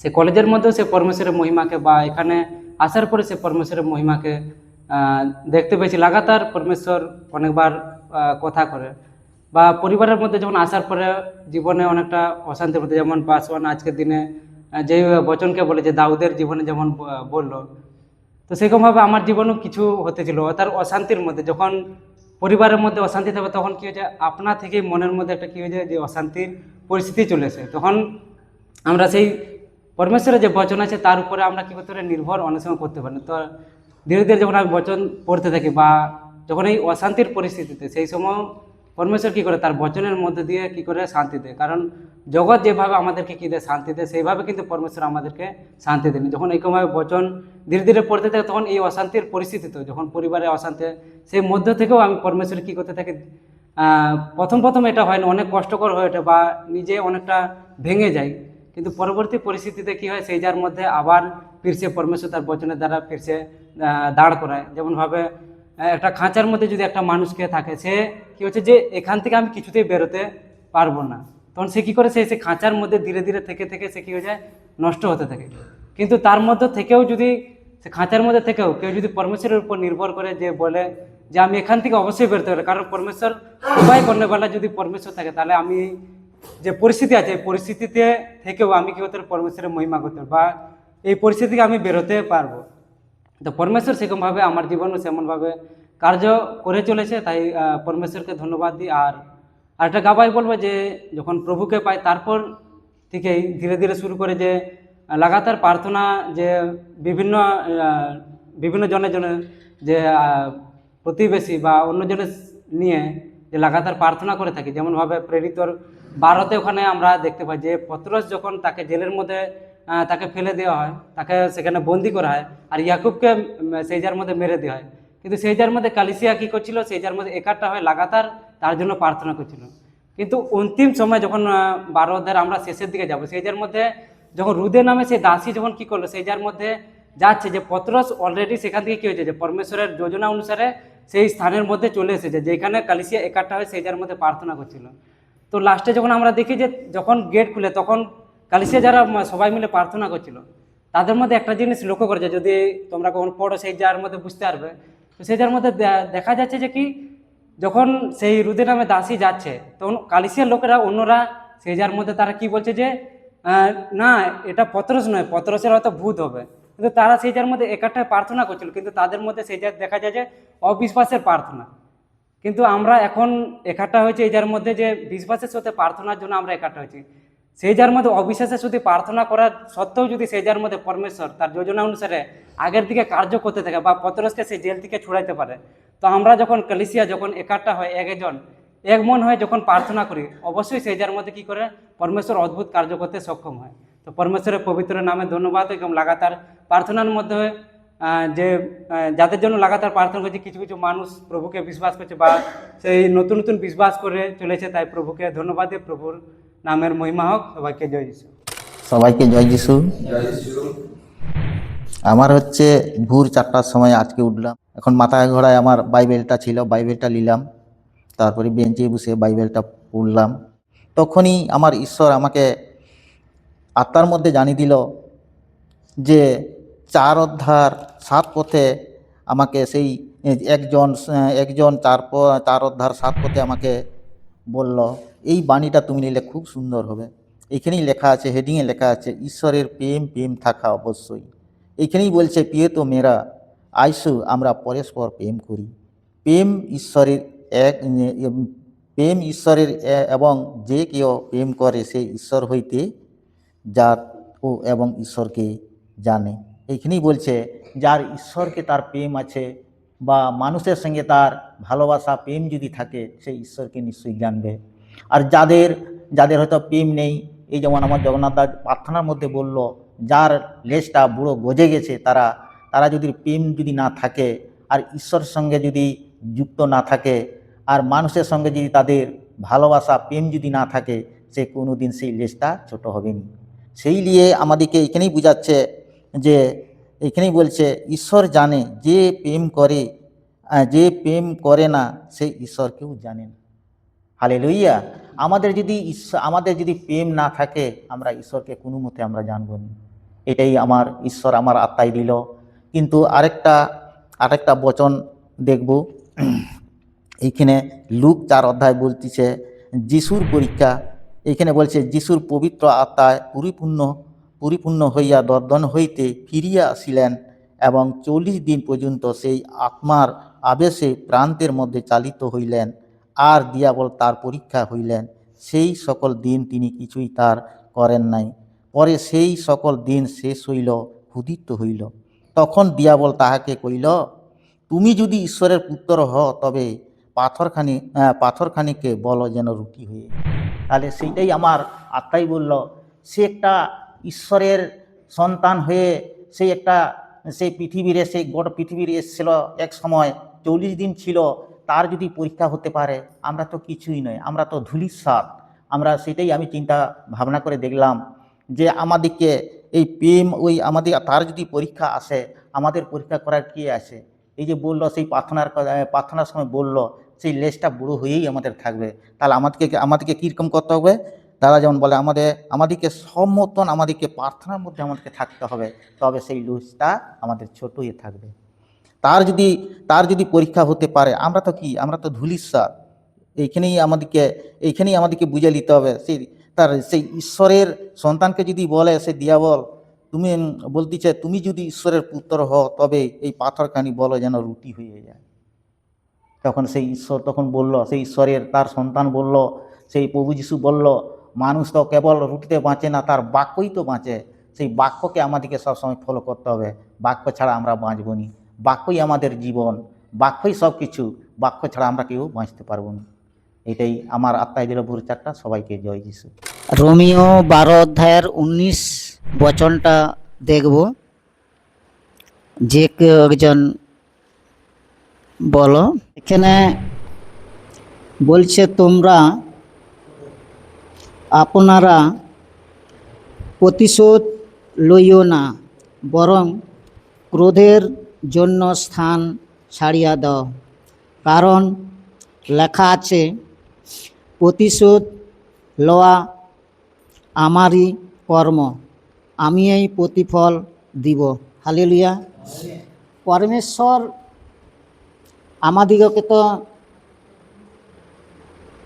সে কলেজের মধ্যেও সে পরমেশ্বরের মহিমাকে বা এখানে আসার পরে সে পরমেশ্বরের মহিমাকে দেখতে পেয়েছি। লাগাতার পরমেশ্বর অনেকবার কথা করে, বা পরিবারের মধ্যে যখন আসার পরে জীবনে অনেকটা অশান্তির মধ্যে, যেমন পাসওয়ান আজকের দিনে যে বচনকে বলে যে দাউদের জীবনে যেমন বললো, তো সেরকমভাবে আমার জীবনেও কিছু হতেছিল তার অশান্তির মধ্যে। যখন পরিবারের মধ্যে অশান্তি থাকবে তখন কী হয়েছে, আপনা থেকেই মনের মধ্যে একটা কী হয়েছে যে অশান্তির পরিস্থিতি চলে আসে। তখন আমরা সেই পরমেশ্বরের যে বচন আছে তার উপরে আমরা কী করতে পারি, নির্ভর অনেক সময় করতে পারি। তো ধীরে ধীরে যখন আমি বচন পড়তে থাকি বা যখন এই অশান্তির পরিস্থিতিতে, সেই সময় পরমেশ্বর কী করে তার বচনের মধ্যে দিয়ে কী করে শান্তি দেয়। কারণ জগৎ যেভাবে আমাদেরকে কী দেয়, শান্তি দেয়, সেইভাবে কিন্তু পরমেশ্বর আমাদেরকে শান্তি দেন। যখন এইরকমভাবে বচন ধীরে ধীরে পড়তে থাকে তখন এই অশান্তির পরিস্থিতিতে, যখন পরিবারে অশান্তি, সেই মধ্য থেকেও আমি পরমেশ্বর কী করতে থাকি, প্রথম এটা হয় না, অনেক কষ্টকর হয়ে ওঠে বা নিজে অনেকটা ভেঙে যায়, কিন্তু পরবর্তী পরিস্থিতিতে কী হয়, সেই যার মধ্যে আবার ফিরছে পরমেশ্বর তার বচনের দ্বারা ফিরছে দাঁড় করায়। যেমনভাবে একটা খাঁচার মধ্যে যদি একটা মানুষকে থাকে, সে কী হচ্ছে যে এখান থেকে আমি কিছুতেই বেরোতে পারবো না, তখন সে কী করে, সে খাঁচার মধ্যে ধীরে ধীরে থেকে থেকে সে কী হয়ে যায়, নষ্ট হতে থাকে। কিন্তু তার মধ্যে থেকেও যদি সে খাঁচার মধ্যে থেকেও কেউ যদি পরমেশ্বরের উপর নির্ভর করে, যে বলে যে আমি এখান থেকে অবশ্যই বেরোতে পারি, কারণ পরমেশ্বর উপায় করনেবেলা যদি পরমেশ্বর থাকে, তাহলে আমি যে পরিস্থিতি আছে এই পরিস্থিতিতে থেকেও আমি কী করতে পারি, পরমেশ্বরের মহিমা করতে পারবো বা এই পরিস্থিতি থেকে আমি বেরোতে পারবো। তো পরমেশ্বর সেরকমভাবে আমার জীবনও সেমনভাবে কার্য করে চলেছে, তাই পরমেশ্বরকে ধন্যবাদ দিই। আর একটা গাবাই বলবো যে যখন প্রভুকে পাই তারপর থেকেই ধীরে ধীরে শুরু করে যে লাগাতার প্রার্থনা, যে বিভিন্ন জনের জন্য, যে প্রতিবেশী বা অন্যজনের নিয়ে যে লাগাতার প্রার্থনা করে থাকি। যেমনভাবে প্রেরিতর 12তে ওখানে আমরা দেখতে পাই যে পত্রস যখন তাকে জেলের মধ্যে তাকে ফেলে দেওয়া হয়, তাকে সেখানে বন্দি করা হয়, আর ইয়াকুবকে সেই যার মধ্যে মেরে দেওয়া হয়, কিন্তু সেই যার মধ্যে কালিসিয়া কী করছিল, সেই যার মধ্যে একাট্টা হয়ে লাগাতার তার জন্য প্রার্থনা করছিল। কিন্তু অন্তিম সময় যখন 12 অধ্যায়ের আমরা শেষের দিকে যাব, সেই যার মধ্যে যখন রুদে নামে সেই দাসী যখন কী করলো, সেই যার মধ্যে যাচ্ছে যে পত্রস অলরেডি সেখান থেকে কী হয়েছে, যে পরমেশ্বরের যোজনা অনুসারে সেই স্থানের মধ্যে চলে এসেছে যেখানে কালিসিয়া একাট্টা হয়ে সেই যার মধ্যে প্রার্থনা করছিল। তো লাস্টে যখন আমরা দেখি যে যখন গেট খুলে, তখন কালিসিয়া যারা সবাই মিলে প্রার্থনা করছিল, তাদের মধ্যে একটা জিনিস লক্ষ্য করেছে, যদি তোমরা কখন পড়ো সেই যার মধ্যে বুঝতে পারবে। তো সেই যার মধ্যে দেখা যাচ্ছে যে কি, যখন সেই রুদে নামে দাসী যাচ্ছে, তখন কালিসিয়ার লোকেরা অন্যরা সেই যার মধ্যে তারা কি বলছে যে না, এটা পত্রস নয়, পত্রসের হয়তো ভূত হবে। কিন্তু তারা সেই যার মধ্যে একাঠায় প্রার্থনা করছিল, কিন্তু তাদের মধ্যে সেই যা দেখা যায় যে অবিশ্বাসের প্রার্থনা। কিন্তু আমরা এখন একাঠা হয়েছে এই যার মধ্যে যে বিশ্বাসের সাথে প্রার্থনার জন্য আমরা একাঠা হয়েছি। সেই যার মধ্যে অবিশ্বাসের সাথে প্রার্থনা করার সত্ত্বেও যদি সেই যার মধ্যে পরমেশ্বর তার যোজনা অনুসারে আগের দিকে কার্য করতে থাকে বা পতরসকে সেই জেল থেকে ছুড়াইতে পারে, তো আমরা যখন কলিসিয়া যখন একাঠা হয় একজন এক মন হয়ে যখন প্রার্থনা করি, অবশ্যই সেই যার মধ্যে কি করে পরমেশ্বর অদ্ভুত কার্য করতে সক্ষম হয়। তো পরমেশ্বরের পবিত্র নামে ধন্যবাদ। এবং লাগাতার প্রার্থনার মধ্যে যে যাদের জন্য লাগাতার প্রার্থনা করছে, কিছু কিছু মানুষ প্রভুকে বিশ্বাস করছে বা সেই নতুন নতুন বিশ্বাস করে চলেছে, তাই প্রভুকে ধন্যবাদ দিয়ে প্রভুর নামের মহিমা হোক। সবাইকে জয় যিশু। সবাইকে জয় যিশু। আমার হচ্ছে ভোর 4টার সময় আজকে উঠলাম। এখন মাথায় ঘোড়ায় আমার বাইবেলটা ছিল, বাইবেলটা নিলাম, তারপরে বেঞ্চে বসে বাইবেলটা পড়লাম। তখনই আমার ঈশ্বর আমাকে আত্মার মধ্যে জানিয়ে দিল যে 4 অধ্যায় 7 পথে আমাকে সেই একজন 4 অধ্যায় 7 পথে আমাকে বলল, এই বাণীটা তুমি নিলে খুব সুন্দর হবে। এখানেই লেখা আছে, হেডিংয়ে লেখা আছে, ঈশ্বরের প্রেম থাকা অবশ্যই। এইখানেই বলছে, প্রিয় তো মেরা আইসু আমরা পরস্পর প্রেম করি। প্রেম ঈশ্বরের এবং যে কেউ প্রেম করে সে ঈশ্বর হইতে যার ও এবং ঈশ্বরকে জানে। এইখানেই বলছে যার ঈশ্বরকে তার প্রেম আছে বা মানুষের সঙ্গে তার ভালোবাসা প্রেম যদি থাকে, সেই ঈশ্বরকে নিশ্চয়ই জানবে। আর যাদের হয়তো প্রেম নেই, এই যেমন আমার জগন্নাথ দাস প্রার্থনার মধ্যে বলল, যার লেজটা বুড়ো গজে গেছে, তারা যদি প্রেম যদি না থাকে আর ঈশ্বরের সঙ্গে যদি যুক্ত না থাকে আর মানুষের সঙ্গে যদি তাদের ভালোবাসা প্রেম যদি না থাকে, সে কোনো দিন সেই লেজটা ছোট হবে না। সেই নিয়ে আমাদেরকে এখানেই বোঝাচ্ছে যে, এখানেই বলছে ঈশ্বর জানে যে প্রেম করে না সে ঈশ্বরকেও জানে না। হালেলুইয়া। আমাদের যদি প্রেম না থাকে, আমরা ঈশ্বরকে কোনো মতে আমরা জানব না। এটাই আমার ঈশ্বর আমার আত্মায় দিল। কিন্তু আরেকটা বচন দেখব, এইখানে লুক 4 অধ্যায় বলতেছে যিশুর পরীক্ষা। এইখানে বলছে যিশুর পবিত্র আত্মায় পরিপূর্ণ হইয়া দর্দন হইতে ফিরিয়া আসিলেন এবং 40 দিন পর্যন্ত সেই আত্মার আবেশে প্রান্তের মধ্যে চালিত হইলেন, আর দিয়াবল তার পরীক্ষা হইলেন। সেই সকল দিন তিনি কিছুই তার করেন নাই। পরে সেই সকল দিন শেষ হইল, ক্ষুধিত হইল। তখন দিয়াবল তাহাকে কইল, তুমি যদি ঈশ্বরের পুত্র হও তবে পাথরখানিকে বলো যেন রুটি হয়ে। তাহলে সেইটাই আমার আত্মাই বলল, সে একটা ঈশ্বরের সন্তান হয়ে সেই গোটা পৃথিবীর এসেছিল এক সময়, 40 দিন ছিল। তার যদি পরীক্ষা হতে পারে, আমরা তো কিছুই নয়, আমরা তো ধূলিসাৎ। আমরা সেটাই আমি চিন্তা ভাবনা করে দেখলাম যে আমাদেরকে এই প্রেম তার যদি পরীক্ষা আসে, আমাদের পরীক্ষা করার কি আছে? এই যে বললো সেই প্রার্থনার সময় বলল, সেই লেজটা বুড়ো হয়েই আমাদের থাকবে। তাহলে আমাদেরকে কীরকম করতে হবে? তারা যেমন বলে আমাদেরকে সব মতন আমাদেরকে প্রার্থনার মধ্যে আমাদেরকে থাকতে হবে, তবে সেই লেজটা আমাদের ছোট হয়ে থাকবে। তার যদি পরীক্ষা হতে পারে, আমরা তো ধূলিসাৎ। এইখানেই আমাদেরকে বুঝে নিতে হবে। সেই ঈশ্বরের সন্তানকে যদি বলে সে দিয়াবল, তুমি যদি ঈশ্বরের পুত্র হও তবে এই পাথরখানি বলো যেন রুটি হয়ে যায়। তখন সেই ঈশ্বর বলল, সেই ঈশ্বরের তার সন্তান বলল, সেই প্রভু যিশু বলল, মানুষ তো কেবল রুটিতে বাঁচে না, তার বাক্যই তো বাঁচে। সেই বাক্যকে আমাদেরকে সবসময় ফলো করতে হবে। বাক্য ছাড়া আমরা বাঁচব না। বাক্যই আমাদের জীবন, বাক্যই সব কিছু। বাক্য ছাড়া আমরা কেউ বাঁচতে পারবো না। এটাই আমার আত্মায় দিল ভোর 4টা। সবাইকে জয় যিশু। রোমিও 12 অধ্যায়ের 19 বচনটা দেখব। যে কেউ একজন বলো। এখানে বলছে, তোমরা আপনারা প্রতিশোধ লইও না, বরং ক্রোধের জন্য স্থান ছাড়িয়া দাও। কারণ লেখা আছে, প্রতিশোধ লওয়া আমারই কর্ম, আমি এই প্রতিফল দিব। হালেলুয়া। পরমেশ্বর আমাদিগকে তো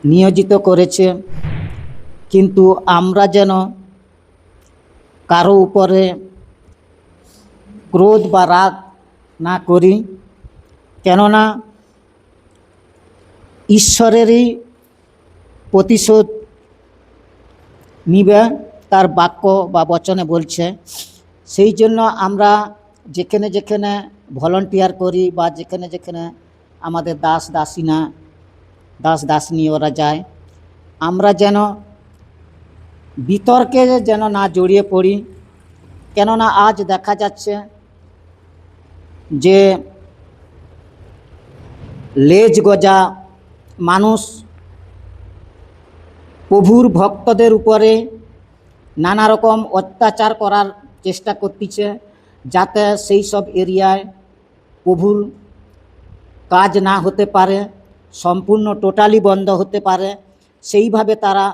নিয়োজিত করেছে, কিন্তু আমরা যেন কারো উপরে ক্রোধ বা রাগ না করি, কেননা ঈশ্বরেরই প্রতিশোধ নিবে, তার বাক্য বা বচনে বলছে। সেই জন্য আমরা যেখানে যেখানে ভলান্টিয়ার করি বা যেখানে যেখানে আমাদের দাস দাসিনী ওরা যায়, আমরা যেন বিতর্কে যেন না জড়িয়ে পড়ি। কেননা আজ দেখা যাচ্ছে যে লেজ গজা মানুষ প্রভুর ভক্তদের উপরে নানা রকম অত্যাচার করার চেষ্টা করতেছে, যাতে সেই সব এরিয়ায় প্রভুর কাজ না হতে পারে, সম্পূর্ণ টোটালি বন্ধ হতে পারে। সেইভাবে তারা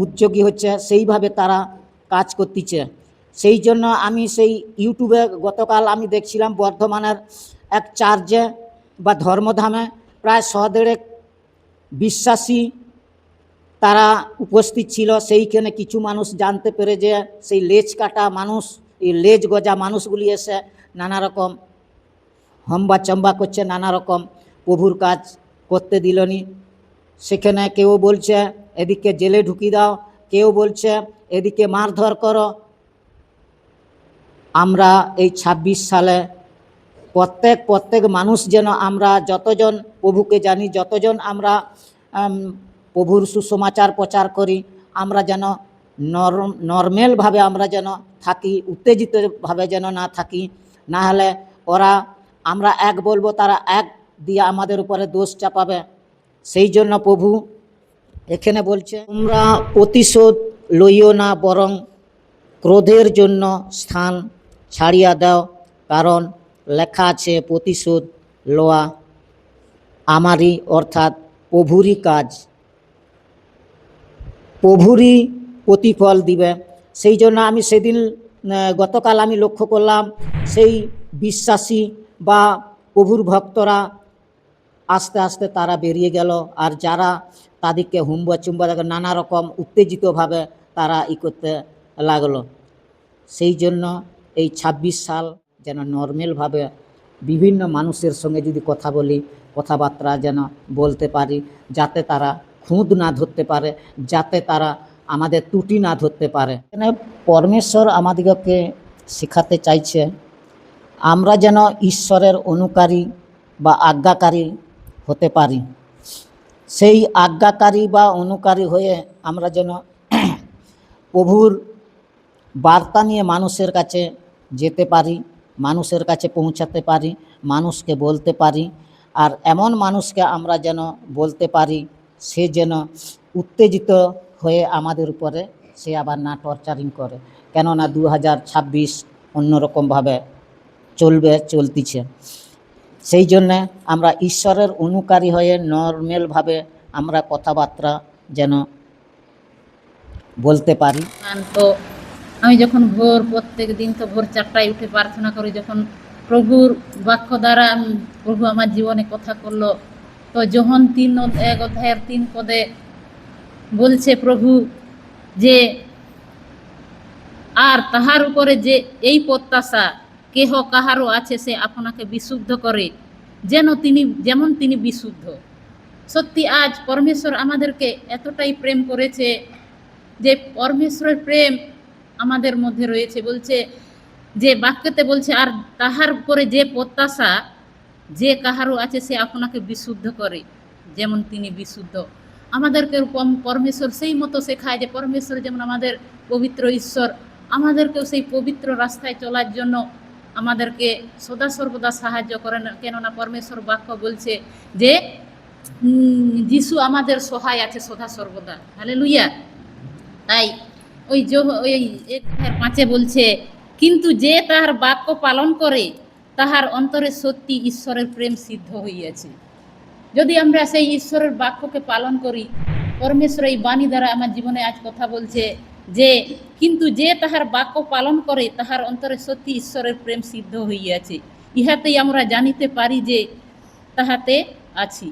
উদ্যোগী হচ্ছে, সেইভাবে তারা কাজ করতেছে। সেই জন্য আমি সেই ইউটিউবে গতকাল আমি দেখছিলাম বর্ধমানের এক চার্চে বা ধর্মধামে প্রায় 150 বিশ্বাসী তারা উপস্থিত ছিল। সেইখানে কিছু মানুষ জানতে পেরে যে সেই লেজ কাটা মানুষ, এই লেজ গজা মানুষগুলি এসে নানা রকম হম্বা চম্বা করছে, নানা রকম প্রভুর কাজ করতে দিলনি। সেখানে কেউ বলছে এদিকে জেলে ঢুকিয়ে দাও, কেউ বলছে এদিকে মারধর করো। আমরা এই 26 সালে প্রত্যেক মানুষ যেন আমরা যতজন প্রভুকে জানি, যতজন আমরা প্রভুর সুসমাচার প্রচার করি, আমরা যেন নর্মালভাবে আমরা যেন থাকি, উত্তেজিতভাবে যেন না থাকি। না হলে আমরা এক বলবো, তারা এক দিয়ে আমাদের উপরে দোষ চাপাবে। সেই জন্য প্রভু এখানে বলছে, তোমরা প্রতিশোধ লইও না, বরং ক্রোধের জন্য স্থান ছাড়িয়া দাও, কারণ লেখা আছে প্রতিশোধ লওয়া আমারই, অর্থাৎ প্রভুরই কাজ, প্রভুরই প্রতিফল দিবে। সেই জন্য আমি সেদিন গতকাল আমি লক্ষ্য করলাম সেই বিশ্বাসী বা প্রভুর ভক্তরা আস্তে আস্তে তারা বেরিয়ে গেল, আর যারা তাদেরকে হুম্বা চুম্বা নানা রকম উত্তেজিতভাবে তারা করতে লাগলো। সেই জন্য এই 26 সাল যেন নর্মালভাবে বিভিন্ন মানুষের সঙ্গে যদি কথা বলি, কথাবার্তা যেন বলতে পারি, যাতে তারা খুঁত না ধরতে পারে, যাতে তারা আমাদের ত্রুটি না ধরতে পারে। এখানে পরমেশ্বর আমাদিগকে শেখাতে চাইছে আমরা যেন ঈশ্বরের অনুকারী বা আজ্ঞাকারী হতে পারি। সেই আজ্ঞাকারী বা অনুকারী হয়ে আমরা যেন প্রভুর বার্তা নিয়ে মানুষের কাছে যেতে পারি, মানুষের কাছে পৌঁছাতে পারি, মানুষকে বলতে পারি। আর এমন মানুষকে আমরা যেন বলতে পারি, সে যেন উত্তেজিত হয়ে আমাদের উপরে সে আবার না টর্চারিং করে। কেননা 2026 অন্যরকমভাবে চলতিছে। সেই জন্যে আমরা ঈশ্বরের অনুকারী হয়ে নর্মালভাবে আমরা কথাবার্তা যেন বলতে পারি। তো আমি যখন প্রত্যেক দিন তো ভোর 4টায় উঠে প্রার্থনা করি, যখন প্রভুর বাক্য দ্বারা প্রভু আমার জীবনে কথা করলো, তো যখন 1 অধ্যায়ের 3 পদে বলছে প্রভু যে আর তাহার উপরে যে এই প্রত্যাশা কেহ কাহারও আছে, সে আপনাকে বিশুদ্ধ করে যেমন তিনি বিশুদ্ধ। সত্যি আজ পরমেশ্বর আমাদেরকে এতটাই প্রেম করেছে যে পরমেশ্বরের প্রেম আমাদের মধ্যে রয়েছে। বলছে যে বাক্যতে বলছে, আর তাহার উপরে যে প্রত্যাশা যে কাহারও আছে, সে আপনাকে বিশুদ্ধ করে যেমন তিনি বিশুদ্ধ। আমাদেরকে পরমেশ্বর সেই মতো শেখায় যে পরমেশ্বর যেমন আমাদের পবিত্র ঈশ্বর, আমাদেরকেও সেই পবিত্র রাস্তায় চলার জন্য আমাদেরকে সদা সর্বদা সাহায্য করেন। কেননা পরমেশ্বর বাক্য বলছে যে যিশু আমাদের সহায় আছে সদা সর্বদা। হালেলুয়া। তাই ওই 1:5 বলছে, কিন্তু যে তাহার বাক্য পালন করে তাহার অন্তরে সত্যি ঈশ্বরের প্রেম সিদ্ধ হইয়াছে। যদি আমরা সেই ঈশ্বরের বাক্যকে পালন করি, পরমেশ্বর এই বাণী দ্বারা আমার জীবনে আজ কথা বলছে যে কিন্তু যে তাহার বাক্য পালন করে তাহার অন্তরে সত্যি ঈশ্বরের প্রেম সিদ্ধ হইয়াছে, ইহাতেই আমরা জানিতে পারি যে তাহাতে আছি।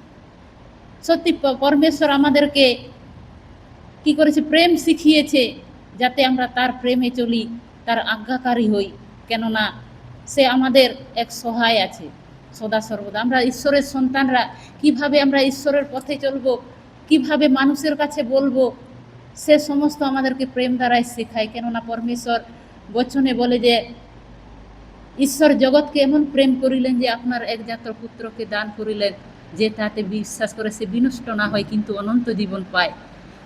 সত্যি পরমেশ্বর আমাদেরকে কি করেছে, প্রেম শিখিয়েছে, যাতে আমরা তার প্রেমে চলি, তার আজ্ঞাকারী হই। কেননা সে আমাদের এক সহায় আছে সদা সর্বদা। আমরা ঈশ্বরের সন্তানরা কিভাবে আমরা ঈশ্বরের পথে চলবো, কিভাবে মানুষের কাছে বলবো, সে সমস্ত আমাদেরকে প্রেম দ্বারাই শেখায়। কেননা পরমেশ্বর বচনে বলে যে ঈশ্বর জগৎকে এমন প্রেম করিলেন যে আপনার একজাত পুত্রকে দান করিলেন, যে তাতে বিশ্বাস করে সে বিনষ্ট না হয় কিন্তু অনন্ত জীবন পায়।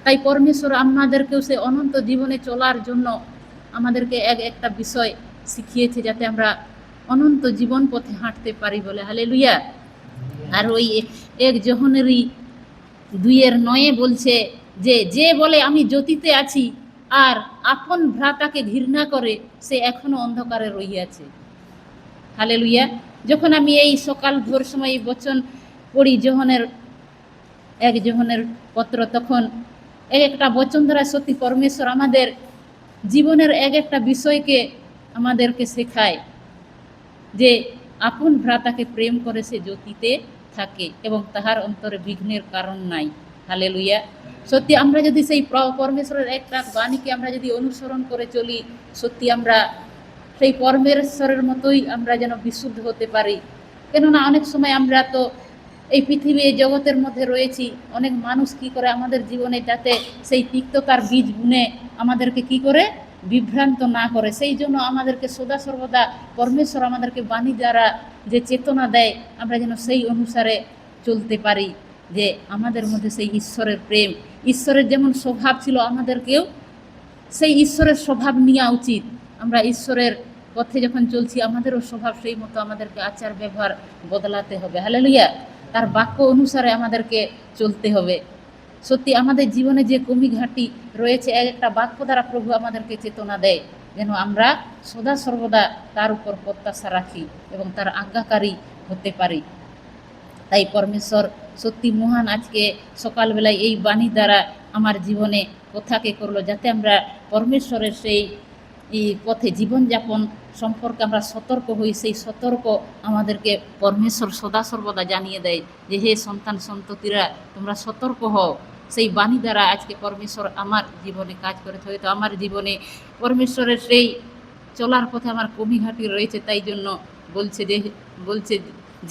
তাই পরমেশ্বর আমাদেরকেও সে অনন্ত জীবনে চলার জন্য আমাদেরকে একটা বিষয় শিখিয়েছে, যাতে আমরা অনন্ত জীবন পথে হাঁটতে পারি বলে। হালেলুয়া। আর ওই 1 যোহনেরই 2:9 বলছে যে যে বলে আমি জ্যোতিতে আছি আর আপন ভ্রাতাকে ঘৃণা করে, সে এখনো অন্ধকারে রহিয়াছে। হালেলুয়া। যখন আমি এই সকাল ভোর সময় এই বচন পড়ি, 1 যোহনের পত্র, তখন একটা বচন দ্বারা সত্যি পরমেশ্বর আমাদের জীবনের একটা বিষয়কে আমাদেরকে শেখায় যে আপন ভ্রাতাকে প্রেম করে সে জ্যোতিতে থাকে এবং তাহার অন্তরে বিঘ্নের কারণ নাই। হালেলুয়া। সত্যি আমরা যদি সেই পরমেশ্বরের একটা বাণীকে আমরা যদি অনুসরণ করে চলি, সত্যি আমরা সেই পরমেশ্বরের মতোই আমরা যেন বিশুদ্ধ হতে পারি। কেননা অনেক সময় আমরা তো এই পৃথিবী এই জগতের মধ্যে রয়েছি, অনেক মানুষ কি করে আমাদের জীবনে যাতে সেই তিক্ততার বীজ বুনে আমাদেরকে কি করে বিভ্রান্ত না করে, সেই জন্য আমাদেরকে সদা সর্বদা পরমেশ্বর আমাদেরকে বাণী দ্বারা যে চেতনা দেয়, আমরা যেন সেই অনুসারে চলতে পারি, যে আমাদের মধ্যে সেই ঈশ্বরের প্রেম, ঈশ্বরের যেমন স্বভাব ছিল আমাদেরকেও সেই ঈশ্বরের স্বভাব নেওয়া উচিত। আমরা ঈশ্বরের পথে যখন চলছি আমাদেরও স্বভাব সেই মতো আমাদেরকে আচার ব্যবহার বদলাতে হবে। হালেলুয়া। তার বাক্য অনুসারে আমাদেরকে চলতে হবে। সত্যি আমাদের জীবনে যে কমি ঘাটি রয়েছে, একটা বাক্য দ্বারা প্রভু আমাদেরকে চেতনা দেয় যেন আমরা সদা সর্বদা তার উপর প্রত্যাশা রাখি এবং তার আজ্ঞাকারী হতে পারি। তাই পরমেশ্বর সত্যি মহান আজকে সকালবেলায় এই বাণী দ্বারা আমার জীবনে কথাকে করলো, যাতে আমরা পরমেশ্বরের সেই পথে জীবনযাপন সম্পর্কে আমরা সতর্ক হই। সেই সতর্ক আমাদেরকে পরমেশ্বর সদা সর্বদা জানিয়ে দেয় যে হে সন্তান সন্ততিরা, তোমরা সতর্ক হও। সেই বাণী দ্বারা আজকে পরমেশ্বর আমার জীবনে কাজ করে। হয়তো আমার জীবনে পরমেশ্বরের সেই চলার পথে আমার কমি ঘাটি রয়েছে, তাই জন্য বলছে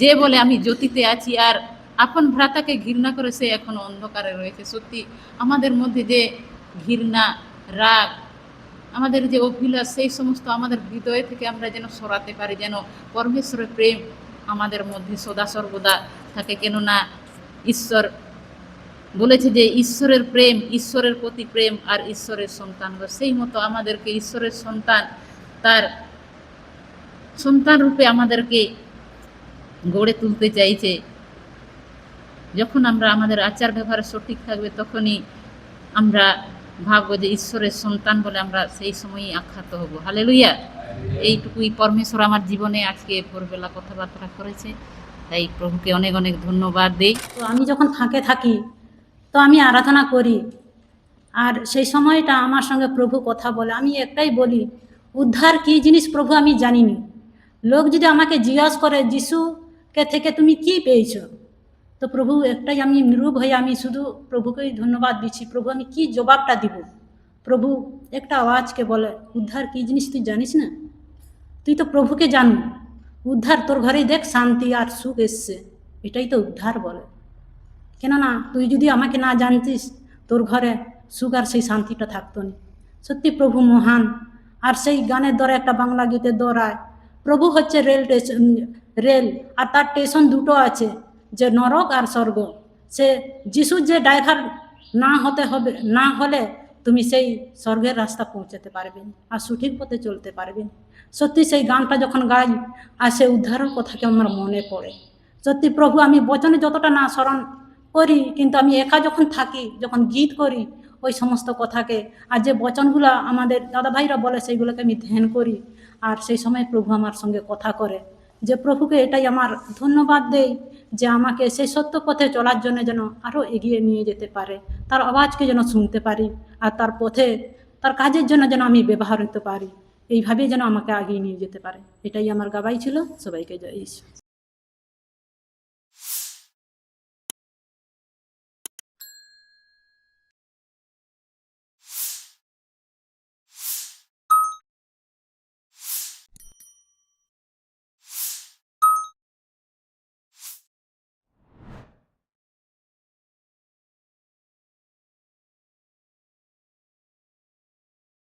যে বলে আমি জ্যোতিতে আছি আর আপন ভ্রাতাকে ঘৃণা করে সে এখনো অন্ধকারে রয়েছে। সত্যি আমাদের মধ্যে যে ঘৃণা, রাগ, আমাদের যে অভিলাষ, সেই সমস্ত আমাদের হৃদয় থেকে আমরা যেন সরাতে পারি, যেন পরমেশ্বরের প্রেম আমাদের মধ্যে সদা সর্বদা থাকে। কেননা ঈশ্বর বলেছে যে ঈশ্বরের প্রেম, ঈশ্বরের প্রতি প্রেম আর ঈশ্বরের সন্তান, সেই মতো আমাদেরকে ঈশ্বরের সন্তান, তার সন্তান রূপে আমাদেরকে গড়ে তুলতে চাইছে। যখন আমরা আমাদের আচার ব্যবহার সঠিক থাকবে, তখনই আমরা ভাববো যে ঈশ্বরের সন্তান বলে আমরা সেই সময়ই আখ্যাত হব। হালেলুয়া। এইটুকুই পরমেশ্বর আমার জীবনে আজকে ভোরবেলা কথাবার্তা করেছে, তাই প্রভুকে অনেক অনেক ধন্যবাদ দেই। তো আমি যখন ফাঁকে থাকি তো আমি আরাধনা করি, আর সেই সময়টা আমার সঙ্গে প্রভু কথা বলে। আমি একটাই বলি, উদ্ধার কী জিনিস প্রভু আমি জানিনি। লোক যদি আমাকে জিজ্ঞাসা করে যিশুকে থেকে তুমি কি পেয়েছো, তো প্রভু একটাই আমি নিরূপ হয়ে আমি শুধু প্রভুকেই ধন্যবাদ দিচ্ছি। প্রভু আমি কি জবাবটা দিব? প্রভু একটা আওয়াজকে বলে, উদ্ধার কী জিনিস তুই জানিস না? তুই তো প্রভুকে জানু। উদ্ধার তোর ঘরেই দেখ শান্তি আর সুখ এসছে, এটাই তো উদ্ধার বলে। কেননা তুই যদি আমাকে না জানতিস, তোর ঘরে সুখ আর সেই শান্তিটা থাকতো না। সত্যি প্রভু মহান। আর সেই গানের দ্বারা একটা বাংলা গীতের দ্বারায় প্রভু হচ্ছে রেল, আর তার স্টেশন দুটো আছে, যে নরক আর স্বর্গ। সে যিশুর যে ড্রাইভার না হলে তুমি সেই স্বর্গের রাস্তা পৌঁছাতে পারবে আর সঠিক পথে চলতে পারবে। সত্যি সেই গানটা যখন গাই আর সে উদ্ধারের কথাকে আমার মনে পড়ে। সত্যি প্রভু আমি বচনে যতটা না স্মরণ করি, কিন্তু আমি একা যখন থাকি, যখন গীত করি, ওই সমস্ত কথাকে আর যে বচনগুলো আমাদের দাদা ভাইরা বলে সেইগুলোকে আমি ধ্যান করি। আর সেই সময় প্রভু আমার সঙ্গে কথা করে, যে প্রভুকে এটাই আমার ধন্যবাদ দেই যে আমাকে সেই সত্য পথে চলার জন্য যেন আরও এগিয়ে নিয়ে যেতে পারে, তার আওয়াজকে যেন শুনতে পারি আর তার পথে তার কাজের জন্য যেন আমি ব্যবহার হতে পারি, এইভাবেই যেন আমাকে এগিয়ে নিয়ে যেতে পারে। এটাই আমার গাবাই ছিল। সবাইকে জয় ঈশ্বর।